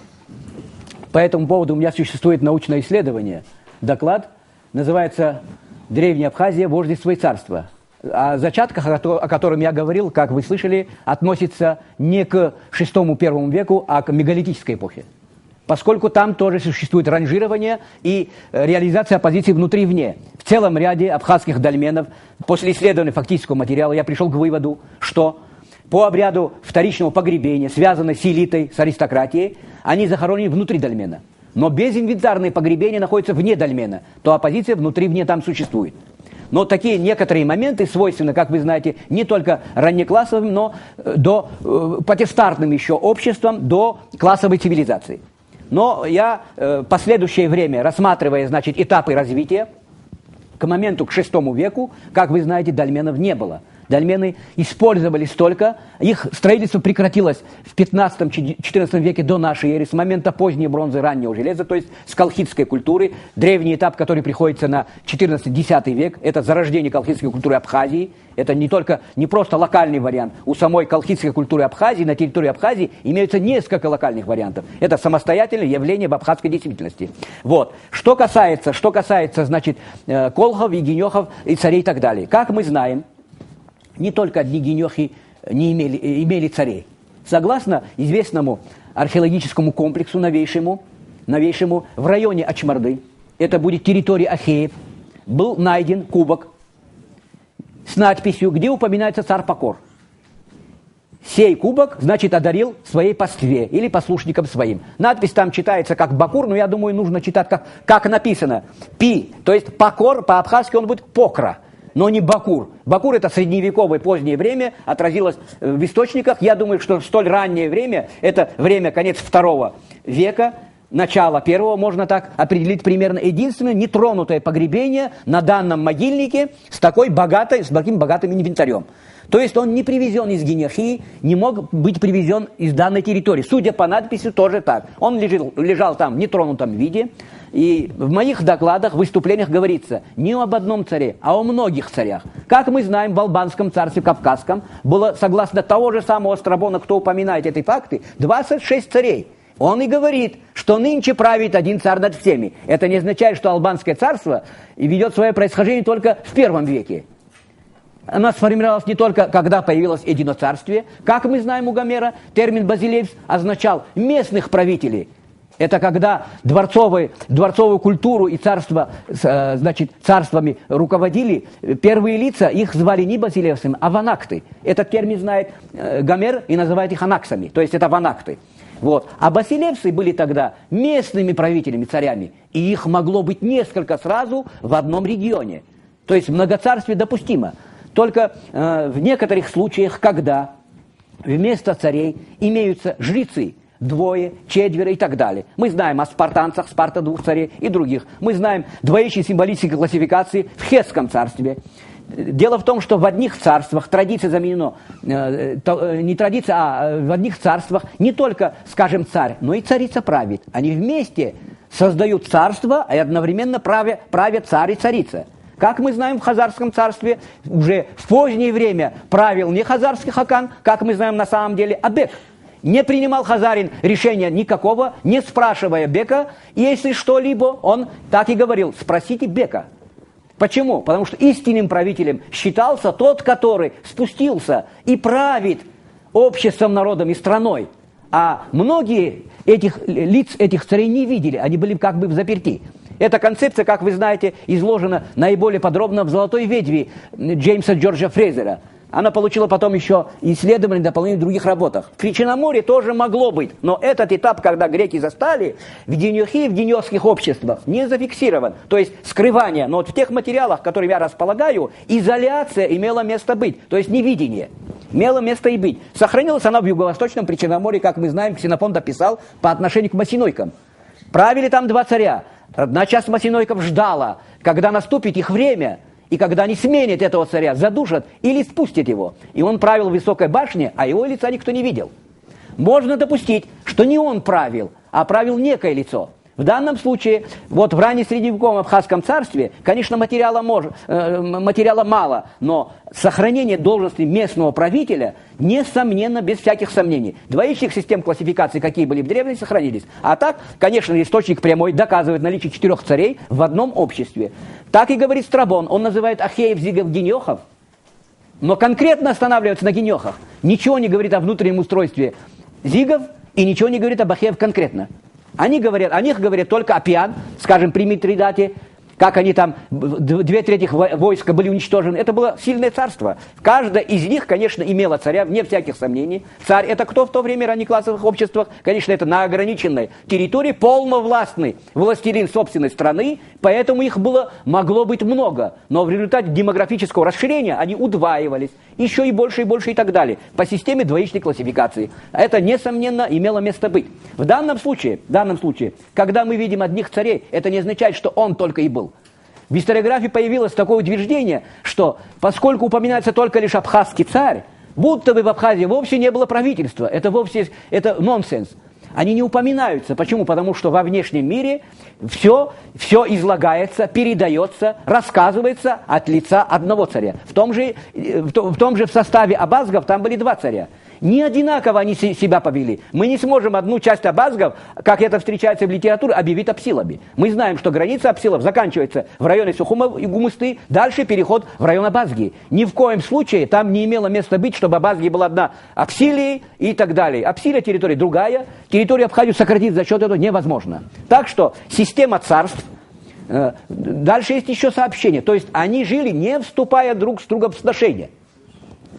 C: по этому поводу у меня существует научное исследование. Доклад называется «Древняя Абхазия. Вождество и царство». О зачатках, о котором я говорил, как вы слышали, относится не к VI-I веку, а к мегалитической эпохе. Поскольку там тоже существует ранжирование и реализация оппозиции внутри и вне. В целом ряде абхазских дольменов, после исследования фактического материала, я пришел к выводу, что по обряду вторичного погребения, связанной с элитой, с аристократией, они захоронены внутри дольмена. Но безинвентарное погребение находится вне дольмена, то оппозиция внутри-вне там существует. Но такие некоторые моменты свойственны, как вы знаете, не только раннеклассовым, но до потестартным еще обществам, до классовой цивилизации. Но я последующее время, рассматривая, значит, этапы развития, к моменту, к VI веку, как вы знаете, дольменов не было. Дольмены использовались только, их строительство прекратилось в 15-14 веке до нашей эры, с момента поздней бронзы, раннего железа, то есть с колхидской культуры. Древний этап, который приходится на 14-10 век, это зарождение колхидской культуры Абхазии. Это не просто локальный вариант. У самой колхидской культуры Абхазии, на территории Абхазии, имеются несколько локальных вариантов. Это самостоятельное явление в абхазской действительности. Вот. Что касается, значит, колхов, егинехов и царей и так далее. Как мы знаем, не только одни генехи не имели царей. Согласно известному археологическому комплексу новейшему в районе Ачмарды, это будет территория Ахеев, был найден кубок с надписью, где упоминается царь Покор. Сей кубок, значит, одарил своей пастве или послушникам своим. Надпись там читается как Бакур, но я думаю, нужно читать как написано. Пи, то есть Покор, по-абхазски он будет Покра. Но не Бакур. Бакур — это средневековое позднее время, отразилось в источниках. Я думаю, что столь раннее время, это время конец II века, начало I, можно так определить примерно. Единственное нетронутое погребение на данном могильнике с таким богатым инвентарем. То есть он не привезен из Генехии, не мог быть привезен из данной территории. Судя по надписи, тоже так. Он лежал там в нетронутом виде. И в моих докладах, выступлениях говорится не об одном царе, а о многих царях. Как мы знаем, в Албанском царстве Кавказском было, согласно того же самого Страбона, кто упоминает эти факты, 26 царей. Он и говорит, что нынче правит один царь над всеми. Это не означает, что Албанское царство ведет свое происхождение только в I веке. Она сформировалась не только, когда появилось единоцарствие. Как мы знаем у Гомера, термин «базилевс» означал местных правителей. Это когда дворцовую культуру и царство, значит, царствами руководили первые лица, их звали не базилевсами, а ванакты. Этот термин знает Гомер и называет их анаксами, то есть это ванакты. Вот. А басилевсы были тогда местными правителями, царями, и их могло быть несколько сразу в одном регионе. То есть многоцарствие допустимо. Только в некоторых случаях, когда вместо царей имеются жрецы, 2, 4 и так далее. Мы знаем о спартанцах, Спарта 2 царей и других. Мы знаем двоичные символические классификации в Хетском царстве. Дело в том, что в одних царствах традиция заменена, не традиция, а в одних царствах не только, скажем, царь, но и царица правит. Они вместе создают царство, и одновременно правят царь и царица. Как мы знаем, в Хазарском царстве уже в позднее время правил не хазарский хакан, как мы знаем на самом деле, а бек. Не принимал хазарин решения никакого, не спрашивая бека, и если что-либо, он так и говорил: спросите бека. Почему? Потому что истинным правителем считался тот, который спустился и правит обществом, народом и страной. А многие лиц этих царей не видели, они были как бы взаперти. Эта концепция, как вы знаете, изложена наиболее подробно в «Золотой ветви» Джеймса Джорджа Фрейзера. Она получила потом еще исследования и дополнения в других работах. В Причерноморье тоже могло быть, но этот этап, когда греки застали, в гиньохи и в гиньохских обществах не зафиксирован. То есть скрывание. Но вот в тех материалах, которыми я располагаю, изоляция имела место быть. То есть невидение. Имела место и быть. Сохранилась она в Юго-Восточном Причерноморье, как мы знаем, Ксенофонт описал по отношению к масинойкам. Правили там 2 царя. Одна часть масинойков ждала, когда наступит их время, и когда они сменят этого царя, задушат или спустят его. И он правил в высокой башне, а его лица никто не видел. Можно допустить, что не он правил, а правил некое лицо. В данном случае, вот в раннесредневековом Абхазском царстве, конечно, материала мало, но сохранение должности местного правителя, несомненно, без всяких сомнений. Двоичных систем классификации, какие были в древности, сохранились. А так, конечно, источник прямой доказывает наличие 4 царей в одном обществе. Так и говорит Страбон, он называет ахеев, зигов, гиньохов, но конкретно останавливается на гиньохах. Ничего не говорит о внутреннем устройстве зигов и ничего не говорит об ахеев конкретно. О них говорят только Апиан, скажем, при Митридате, как они там, 2/3 войска были уничтожены. Это было сильное царство. Каждая из них, конечно, имела царя, вне всяких сомнений. Царь это кто в то время в раннеклассовых обществах? Конечно, это на ограниченной территории полновластный властелин собственной страны, поэтому их могло быть много. Но в результате демографического расширения они удваивались. Еще и больше и так далее. По системе двоичной классификации. Это, несомненно, имело место быть. В данном случае, когда мы видим одних царей, это не означает, что он только и был. В историографии появилось такое утверждение, что поскольку упоминается только лишь абхазский царь, будто бы в Абхазии вовсе не было правительства. Это нонсенс. Они не упоминаются. Почему? Потому что во внешнем мире все излагается, передается, рассказывается от лица одного царя. В том же в составе абазгов там были 2 царя. Не одинаково они себя повели. Мы не сможем одну часть абазгов, как это встречается в литературе, объявить апсилами. Мы знаем, что граница апсилов заканчивается в районе Сухума и Гумысты, дальше переход в район Абазги. Ни в коем случае там не имело места быть, чтобы Абазги была одна Апсилией и так далее. Апсилия территория другая, территорию Абхазию сократить за счет этого невозможно. Так что система царств, дальше есть еще сообщение, то есть они жили, не вступая друг с другом в сношения.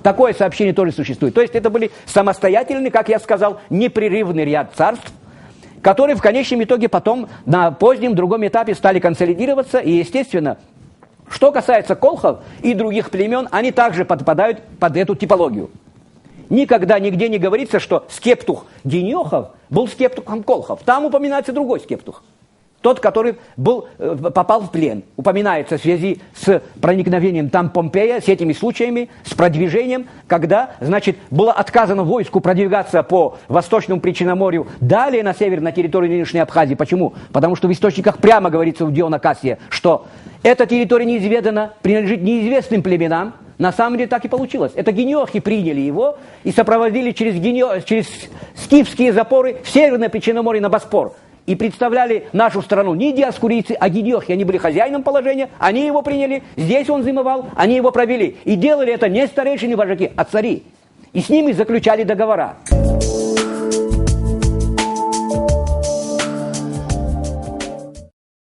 C: Такое сообщение тоже существует. То есть это были самостоятельные, как я сказал, непрерывный ряд царств, которые в конечном итоге потом на позднем другом этапе стали консолидироваться. И, естественно, что касается колхов и других племен, они также подпадают под эту типологию. Никогда нигде не говорится, что скептух гиньохов был скептухом колхов. Там упоминается другой скептух. Тот, который попал в плен. Упоминается в связи с проникновением там Помпея, с этими случаями, с продвижением, когда, было отказано войску продвигаться по Восточному Причерноморью далее на север, на территорию нынешней Абхазии. Почему? Потому что в источниках прямо говорится у Диона Кассия, что эта территория неизведана, принадлежит неизвестным племенам. На самом деле так и получилось. Это гиньохи приняли его и сопроводили через скифские запоры в Северное Причерноморье на Боспор. И представляли нашу страну не диаскурийцы, а гиньохи. Они были хозяином положения, они его приняли, здесь он зимовал, они его провели. И делали это не старейшины вожаки, а цари. И с ними заключали договора.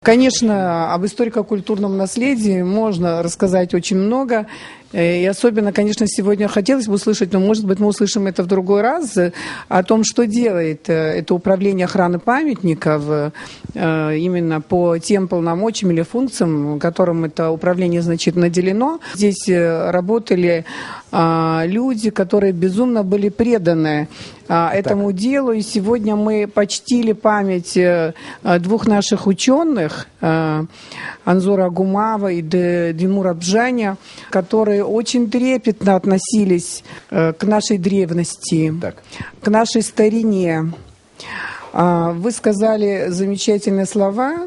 B: Конечно, об историко-культурном наследии можно рассказать очень много. И особенно, конечно, сегодня хотелось бы услышать, но, может быть, мы услышим это в другой раз, о том, что делает это управление охраны памятников именно по тем полномочиям или функциям, которым это управление, наделено. Здесь работали люди, которые безумно были преданы этому делу. И сегодня мы почтили память 2 наших ученых, Анзора Агумава и Димура Бжаня, которые очень трепетно относились к нашей древности, к нашей старине. Вы сказали замечательные слова,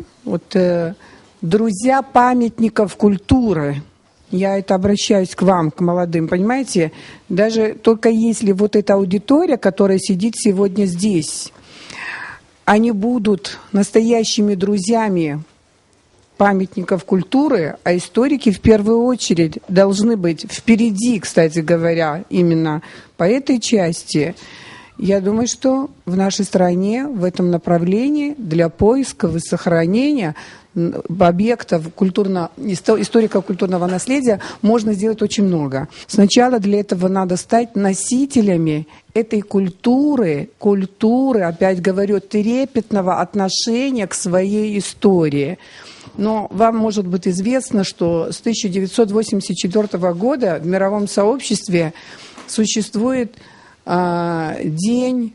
B: друзья памятников культуры. Я это обращаюсь к вам, к молодым, понимаете? Даже только если эта аудитория, которая сидит сегодня здесь, они будут настоящими друзьями памятников культуры, а историки в первую очередь должны быть впереди, кстати говоря, именно по этой части. Я думаю, что в нашей стране в этом направлении для поиска и сохранения объектов историко-культурного наследия можно сделать очень много. Сначала для этого надо стать носителями этой культуры, опять говорю, трепетного отношения к своей истории. Но вам может быть известно, что с 1984 года в мировом сообществе существует День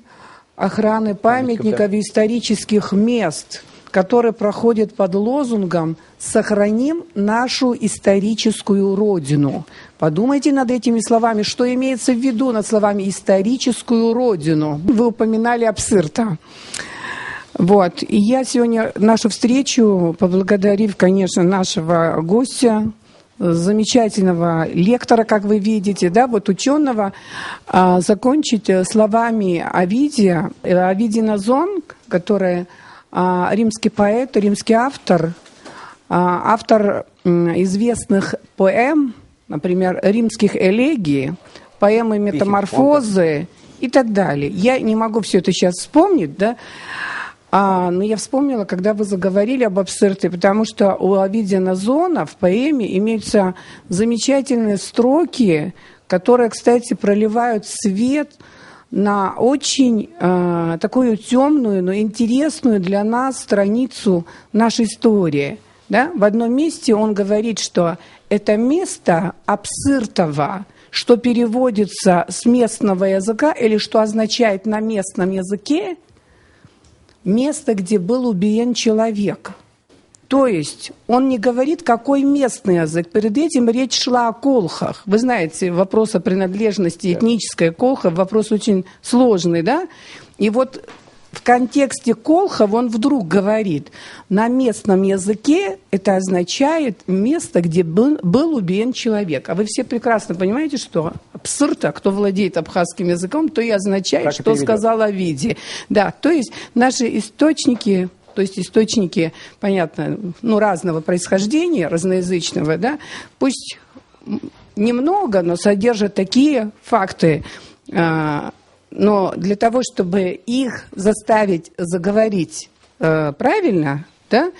B: охраны памятников и исторических мест, который проходит под лозунгом «Сохраним нашу историческую родину». Подумайте над этими словами, что имеется в виду над словами «историческую родину». Вы упоминали Апсырта. Вот. И я сегодня нашу встречу, поблагодарив, конечно, нашего гостя, замечательного лектора, как вы видите, да, вот ученого, закончить словами Овидия. Овидий Назон, который римский поэт, римский автор известных поэм, например, римских элегий, поэмы «Метаморфозы» и так далее. Я не могу все это сейчас вспомнить, да, но я вспомнила, когда вы заговорили об Апсырте, потому что у Овидия Назона в поэме имеются замечательные строки, которые, кстати, проливают свет на очень такую темную, но интересную для нас страницу нашей истории. Да? В одном месте он говорит, что это место Апсыртово, что переводится с местного языка, или что означает на местном языке, место, где был убиен человек. То есть он не говорит, какой местный язык. Перед этим речь шла о колхах. Вы знаете, вопрос о принадлежности этнической колхов, вопрос очень сложный, да? И вот в контексте колхов он вдруг говорит, на местном языке это означает место, где был убиен человек. А вы все прекрасно понимаете, что Апсырта, кто владеет абхазским языком, то и означает, так что сказал Овидий. Да, то есть наши источники, понятно, разного происхождения, разноязычного, да, пусть немного, но содержат такие факты, но для того, чтобы их заставить заговорить правильно, да,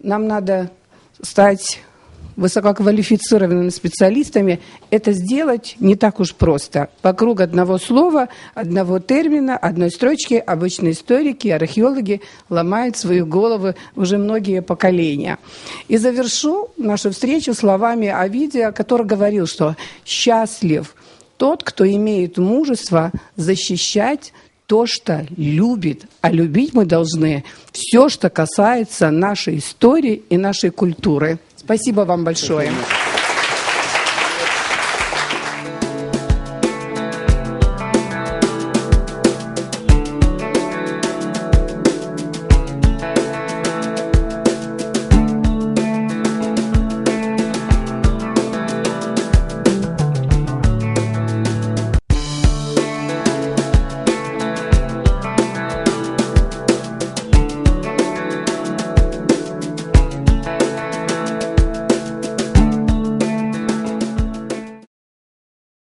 B: нам надо стать высококвалифицированными специалистами. Это сделать не так уж просто. Вокруг одного слова, одного термина, одной строчки обычные историки, археологи ломают свои головы уже многие поколения. И завершу нашу встречу словами Овидия, который говорил, что «счастлив тот, кто имеет мужество защищать то, что любит. А любить мы должны все, что касается нашей истории и нашей культуры». Спасибо вам большое.